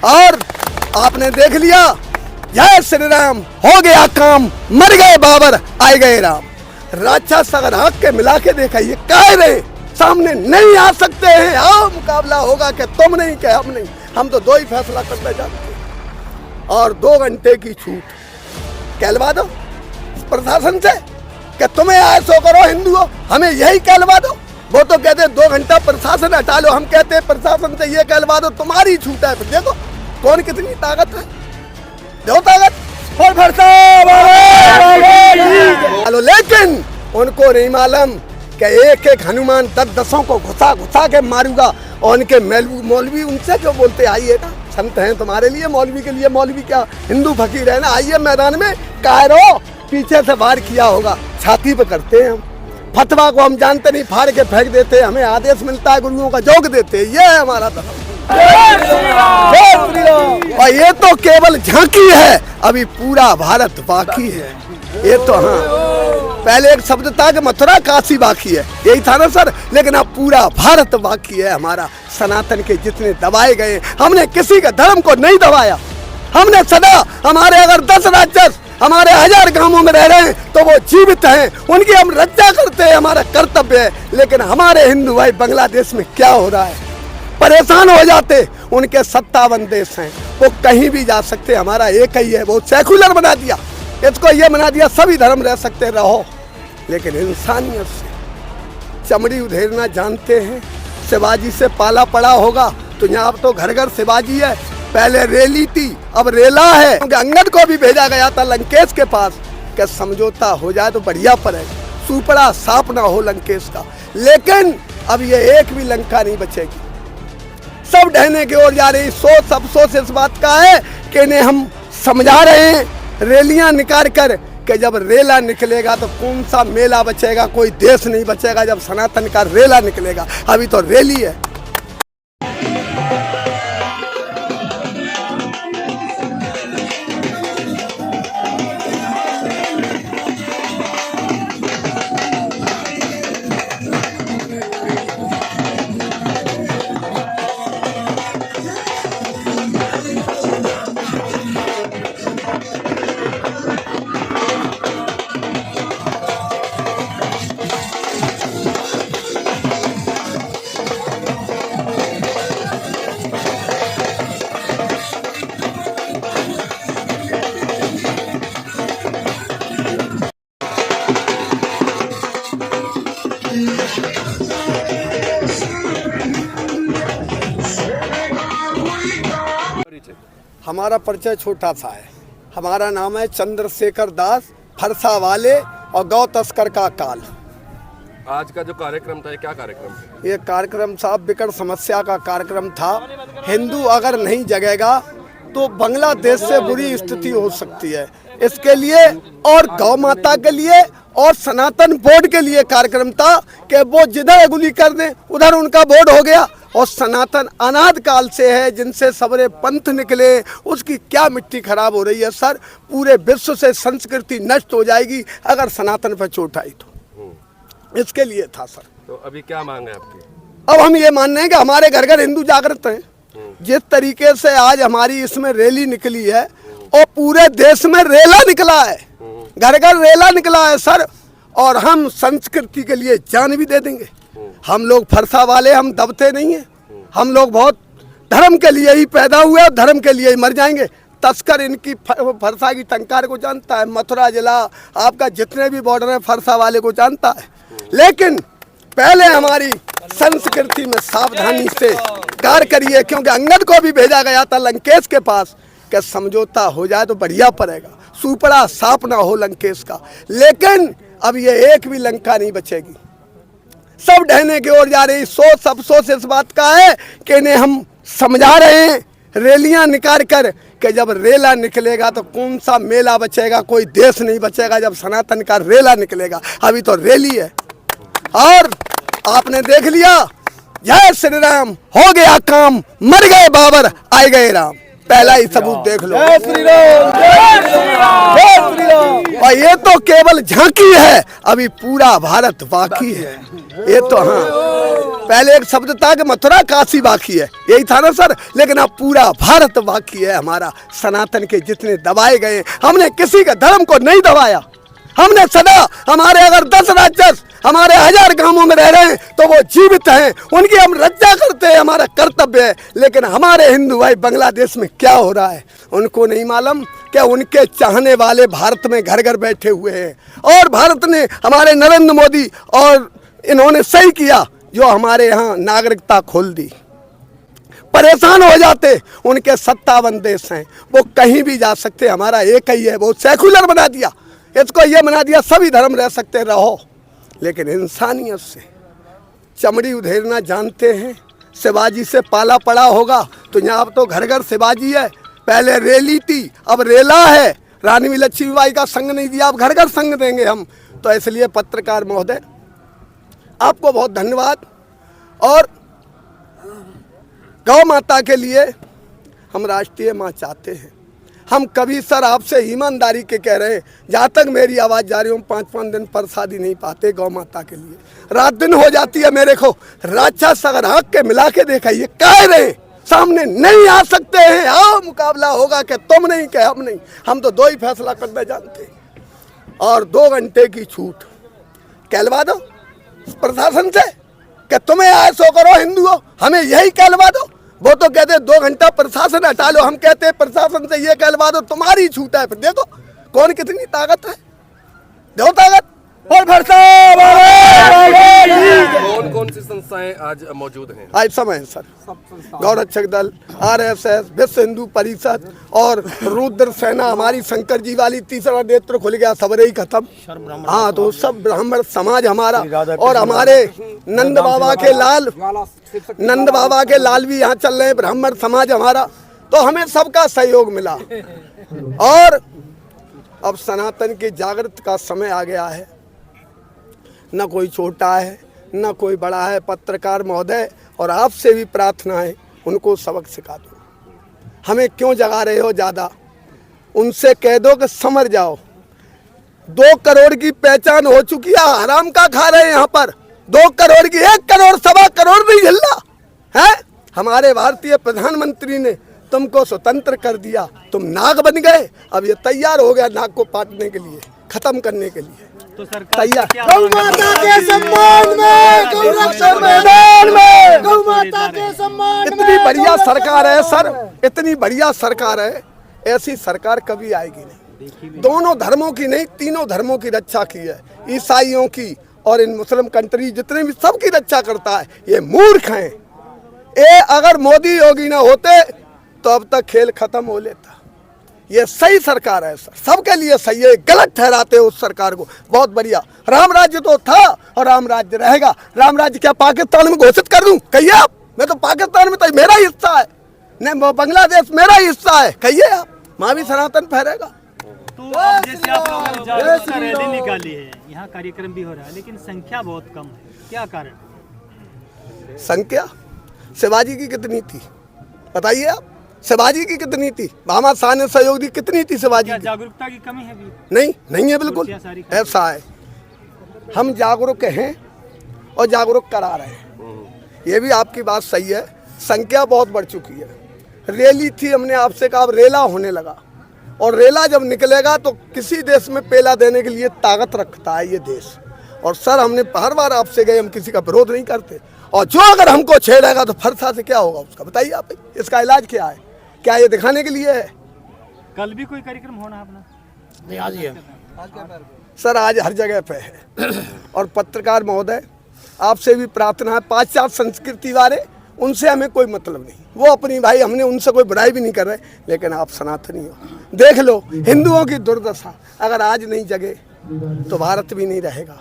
और आपने देख लिया, जय श्री राम, हो गया काम, मर गए बाबर, आए गए राम। राक्षस अगर आँख के मिला के देखा, ये कह रहे सामने नहीं आ सकते हैं, आओ मुकाबला होगा कि तुम नहीं कि हम नहीं, हम तो दो ही फैसला करना चाहते हैं। और 2 घंटे की छूट कहलवा दो प्रशासन से कि तुम्हें ऐसो करो हिंदू हो, हमें यही कहलवा दो। वो तो कहते हैं 2 घंटा प्रशासन हटा लो, हम कहते हैं प्रशासन से ये कहलवा दो तुम्हारी छूट है। फिर देखो कौन कितनी ताकत है, दो ताकत। लेकिन उनको नहीं मालूम कि एक एक हनुमान 10-10 को घुसा घुसा के मारूंगा। और उनके मौलवी उनसे क्यों बोलते, आइए ना संत हैं तुम्हारे लिए, मौलवी के लिए मौलवी क्या हिंदू फकीर है ना, आइए मैदान में। कायरो पीछे से वार किया होगा, छाती पे करते हैं हम। फतवा को हम जानते नहीं, फाड़ के फेंक देते, हमें आदेश मिलता है गुरुओं का, जोक देते, ये है हमारा धर्म। और ये तो केवल झांकी है, अभी पूरा भारत बाकी है। ये तो हाँ, पहले एक शब्द था कि मथुरा काशी बाकी है, यही था ना सर, लेकिन अब पूरा भारत बाकी है हमारा। सनातन के जितने दबाए गए, हमने किसी के धर्म को नहीं दबाया। हमने सदा, हमारे अगर 10 राक्षस हमारे 1000 गांवों में रह रहे हैं तो वो जीवित हैं, उनकी हम रक्षा करते हैं, हमारा कर्तव्य है। लेकिन हमारे हिंदू भाई बांग्लादेश में क्या हो रहा है, परेशान हो जाते। उनके 57 देश हैं, वो कहीं भी जा सकते, हमारा एक ही है, वो सेकुलर बना दिया, इसको ये बना दिया सभी धर्म रह सकते, रहो। लेकिन इंसानियत से चमड़ी उधेड़ना जानते हैं। शिवाजी से पाला पड़ा होगा तो यहाँ तो घर घर शिवाजी है, पहले रेली थी अब रेला है। अंगद को भी भेजा गया था लंकेश के पास कि समझौता हो जाए तो बढ़िया पड़ेगा, सुपड़ा साफ ना हो लंकेश का। लेकिन अब ये एक भी लंका नहीं बचेगी, सब ढहने की ओर जा रही। सोच अफसोस इस बात का है कि इन्हें हम समझा रहे हैं रैलियां निकाल कर कि जब रेला निकलेगा तो कौन सा मेला बचेगा, कोई देश नहीं बचेगा जब सनातन का रेला निकलेगा। अभी तो रैली है। हमारा परिचय छोटा सा है, हमारा नाम है चंद्रशेखर दास, फरसा वाले और गौ तस्कर का काल। आज का जो कार्यक्रम था, ये क्या कार्यक्रम है? ये कार्यक्रम साहब विकट समस्या का कार्यक्रम था। हिंदू अगर नहीं जगेगा तो बांग्लादेश से बुरी स्थिति हो सकती है। इसके लिए और गौ माता के लिए और सनातन बोर्ड के लिए कार्यक्रम था कि वो जिधर अगुली कर दें उधर उनका बोर्ड हो गया। और सनातन अनाद काल से है, जिनसे सबरे पंथ निकले, उसकी क्या मिट्टी खराब हो रही है सर। पूरे विश्व से संस्कृति नष्ट हो जाएगी अगर सनातन पर चोट आई तो। इसके लिए था सर। तो अभी क्या मांग है आपकी? अब हम ये मान रहे हैं कि हमारे घर घर हिंदू जागृत हैं। जिस तरीके से आज हमारी इसमें रैली निकली है और पूरे देश में रेला निकला है, घर घर रेला निकला है सर। और हम संस्कृति के लिए जान भी दे देंगे। हम लोग फरसा वाले, हम दबते नहीं हैं। हम लोग बहुत धर्म के लिए ही पैदा हुए और धर्म के लिए ही मर जाएंगे। तस्कर इनकी फरसा की टंकार को जानता है, मथुरा जिला आपका जितने भी बॉर्डर है फरसा वाले को जानता है। लेकिन पहले हमारी संस्कृति में सावधानी से कार्य करिए, क्योंकि अंगद को भी भेजा गया था लंकेश के पास कि समझौता हो जाए तो बढ़िया पड़ेगा, सुपड़ा साफ ना हो लंकेश का। लेकिन अब ये एक भी लंका नहीं बचेगी, सब ढहने की ओर जा रही। सोच अफसोस इस बात का है कि इन्हें हम समझा रहे हैं रैलियां निकाल कर कि जब रेला निकलेगा तो कौन सा मेला बचेगा, कोई देश नहीं बचेगा जब सनातन का रेला निकलेगा। अभी तो रैली है। और आपने देख लिया, जय श्री राम, हो गया काम, मर गए बाबर, आए गए राम। पहला ही सबूत देख लो। और ये तो केवल झांकी है, अभी पूरा भारत बाकी है। ये तो हाँ, पहले एक शब्द था कि मथुरा काशी बाकी है, यही था ना सर, लेकिन अब पूरा भारत बाकी है हमारा। सनातन के जितने दबाए गए, हमने किसी के धर्म को नहीं दबाया। हमने सदा, हमारे अगर 10 राक्षस हमारे 1000 गांवों में रह रहे हैं तो वो जीवित हैं, उनकी हम रक्षा करते हैं, हमारा कर्तव्य है। लेकिन हमारे हिंदू भाई बांग्लादेश में क्या हो रहा है उनको नहीं मालूम। क्या उनके चाहने वाले भारत में घर घर बैठे हुए हैं, और भारत ने, हमारे नरेंद्र मोदी और इन्होंने सही किया जो हमारे यहाँ नागरिकता खोल दी। परेशान हो जाते, उनके 57 देश हैं, वो कहीं भी जा सकते, हमारा एक ही है, वो सेकुलर बना दिया, इसको ये बना दिया सभी धर्म रह सकते रहो। लेकिन इंसानियत से चमड़ी उधेरना जानते हैं। शिवाजी से पाला पड़ा होगा तो यहाँ अब तो घर घर शिवाजी है, पहले रेली थी अब रेला है। रानी लक्ष्मीबाई का संग नहीं दिया, अब घर घर संग देंगे हम। तो इसलिए पत्रकार महोदय आपको बहुत धन्यवाद। और गौ माता के लिए हम राष्ट्रीय माँ चाहते हैं। हम कभी सर आपसे ईमानदारी के कह रहे हैं, जहाँ तक मेरी आवाज़ जा रही हूँ 5-5 दिन प्रसादी नहीं पाते गौ माता के लिए, रात दिन हो जाती है। मेरे को राक्षस अगर आँख के मिला के देखा, ये कह रहे सामने नहीं आ सकते हैं, आओ मुकाबला होगा कि तुम नहीं कि हम नहीं, हम तो 2 ही फैसला करना जानते हैं। और 2 घंटे की छूट कहलवा दो प्रशासन से कि तुम्हें ऐसो करो हिंदू हो, हमें यही कहलवा दो। वो तो कहते हैं 2 घंटा प्रशासन हटा लो, हम कहते हैं प्रशासन से ये कहलवा दो तुम्हारी छूट है। फिर देखो कौन कितनी ताकत है, दो ताकत। कौन कौन सी संस्थाएं आज मौजूद हैं? आज समय सर, गौरक्षक दल, RSS, विश्व हिंदू परिषद और रुद्र सेना, हमारी शंकर जी वाली, तीसरा नेत्र खुल गया, सबरे ही खत्म। हाँ, तो सब ब्राह्मण समाज हमारा, और हमारे नंद बाबा के लाल भी यहाँ चल रहे हैं, ब्राह्मण समाज हमारा। तो हमें सबका सहयोग मिला। और अब सनातन की जागृत का समय आ गया है, न कोई छोटा है न कोई बड़ा है। पत्रकार महोदय और आपसे भी प्रार्थना है, उनको सबक सिखा दो। हमें क्यों जगा रहे हो ज़्यादा, उनसे कह दो कि समझ जाओ। 2 करोड़ की पहचान हो चुकी है, हराम का खा रहे हैं यहाँ पर। 2 करोड़ की 1 करोड़ 1.25 करोड़ नहीं झिल रहा है। हमारे भारतीय प्रधानमंत्री ने तुमको स्वतंत्र कर दिया, तुम नाग बन गए, अब ये तैयार हो गया नाग को पाटने के लिए, खत्म करने के लिए। तो सरकार तैयार गौ माता के सम्मान में, गौ रक्षा मैदान में, गौ माता के सम्मान में। इतनी बढ़िया सरकार है सर, इतनी बढ़िया सरकार है, ऐसी सरकार कभी आएगी नहीं। दोनों धर्मों की नहीं, तीनों धर्मों की रक्षा की है, ईसाइयों की और इन मुस्लिम कंट्री जितने भी, सबकी रक्षा करता है। ये मूर्ख हैं। ये अगर मोदी योगी ना होते तो अब तक खेल खत्म हो लेता। ये सही सरकार है सर, सबके लिए सही है, गलत ठहराते हो उस सरकार को। बहुत बढ़िया, राम राज्य तो था और राम राज्य रहेगा। राम राज्य क्या पाकिस्तान में घोषित कर दूं? कहिए आप, मैं तो पाकिस्तान में तो मेरा ही हिस्सा है, नहीं बांग्लादेश मेरा ही हिस्सा है, कहिए आप, वहाँ भी सनातन फहरेगा। तो अब जैसे आप लोगों ने जागरूकता रैली निकाली है, यहाँ कार्यक्रम भी हो रहा है, लेकिन संख्या बहुत कम है, क्या कारण? संख्या शिवाजी की कितनी थी बताइए आप, शिवाजी की कितनी थी, भामा शाह ने सहयोग दी, कितनी थी शिवाजी की? जागरूकता की कमी है भी? नहीं है, बिल्कुल ऐसा है। हम जागरूक हैं और जागरूक करा रहे हैं, ये भी आपकी बात सही है। संख्या बहुत बढ़ चुकी है। रैली थी, हमने आपसे कहा, अब रेला होने लगा, और रेला जब निकलेगा तो किसी देश में पेला देने के लिए ताकत रखता है ये देश। और सर हमने हर बार आपसे गए, हम किसी का विरोध नहीं करते, और जो अगर हमको छेड़ेगा तो फरसा से क्या होगा उसका बताइए आप, इसका इलाज क्या है? क्या ये दिखाने के लिए है? कल भी कोई कार्यक्रम होना अपना? नहीं, आज ही है सर, आज हर जगह पे है। और पत्रकार महोदय आपसे भी प्रार्थना है, पाश्चात्य संस्कृति वाले उनसे हमें कोई मतलब नहीं, वो अपनी भाई, हमने उनसे कोई बुराई भी नहीं कर रहे, लेकिन आप सनातनी हो। देख लो हिंदुओं की दुर्दशा, अगर आज नहीं जगे तो भारत भी नहीं रहेगा,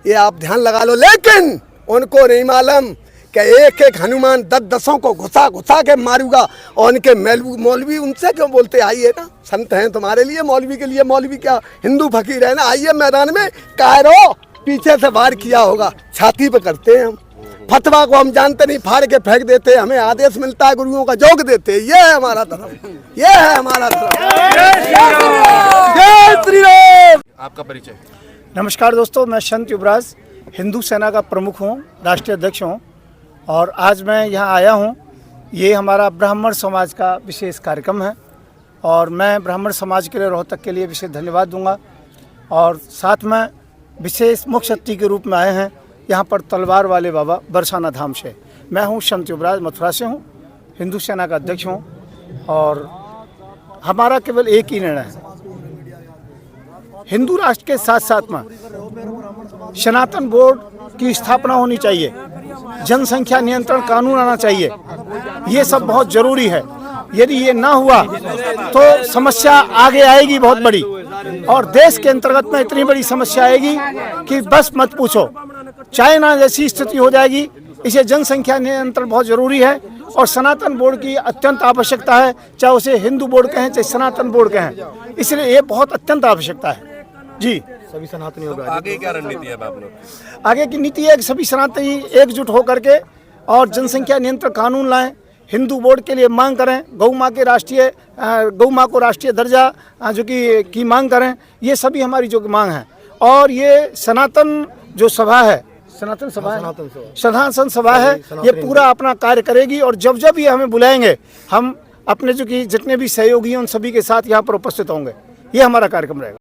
ये आप ध्यान लगा लो। लेकिन उनको नहीं मालूम कि एक एक हनुमान 10-10 को घुसा के मारूंगा, और उनके मौलवी उनसे क्यों बोलते, आइए ना, संत हैं तुम्हारे लिए, मौलवी के लिए मौलवी क्या हिंदू फकीर है ना, आइए मैदान में, कायरो पीछे से वार किया होगा, छाती पे करते हैं हम, फतवा को हम जानते नहीं, फाड़ के फेंक देते, हमें आदेश मिलता है, गुरुओं का जोग देते। ये है हमारा धर्म, ये है हमारा धर्म। जय श्री राम। आपका परिचय? नमस्कार दोस्तों, मैं संत युवराज हिंदू सेना का प्रमुख हूँ, राष्ट्रीय अध्यक्ष हूँ और आज मैं यहाँ आया हूँ। ये हमारा ब्राह्मण समाज का विशेष कार्यक्रम है और मैं ब्राह्मण समाज के लिए, रोहतक के लिए विशेष धन्यवाद दूंगा। और साथ में विशेष मुख्य अतिथि के रूप में आए हैं यहाँ पर तलवार वाले बाबा बरसाना धाम से। मैं हूँ संत युवराज, मथुरा से हूँ, हिंदू सेना का अध्यक्ष हूँ और हमारा केवल एक ही निर्णय है, हिंदू राष्ट्र के साथ साथ में सनातन बोर्ड की स्थापना होनी चाहिए, जनसंख्या नियंत्रण कानून आना चाहिए। ये सब बहुत जरूरी है। यदि ये ना हुआ तो समस्या आगे आएगी बहुत बड़ी, और देश के अंतर्गत में इतनी बड़ी समस्या आएगी कि बस मत पूछो, चाइना जैसी स्थिति हो जाएगी। इसे जनसंख्या नियंत्रण बहुत जरूरी है और सनातन बोर्ड की अत्यंत आवश्यकता है, चाहे उसे हिंदू बोर्ड कहें चाहे सनातन बोर्ड कहें, इसलिए ये बहुत अत्यंत आवश्यकता है जी। सभी सनातनी तो आगे क्या रणनीति है आप लोग? आगे की नीति है कि सभी सनातनी एकजुट होकर के और जनसंख्या नियंत्रण कानून लाएं, हिंदू बोर्ड के लिए मांग करें, गौ माँ को राष्ट्रीय दर्जा जो की मांग करें। ये सभी हमारी जो मांग है। और ये सनातन जो सभा है, सनातन सभा है, ये पूरा अपना कार्य करेगी और जब जब ये हमें बुलाएंगे हम अपने जो कि जितने भी सहयोगी हैं उन सभी के साथ यहाँ पर उपस्थित होंगे। ये हमारा कार्यक्रम रहेगा।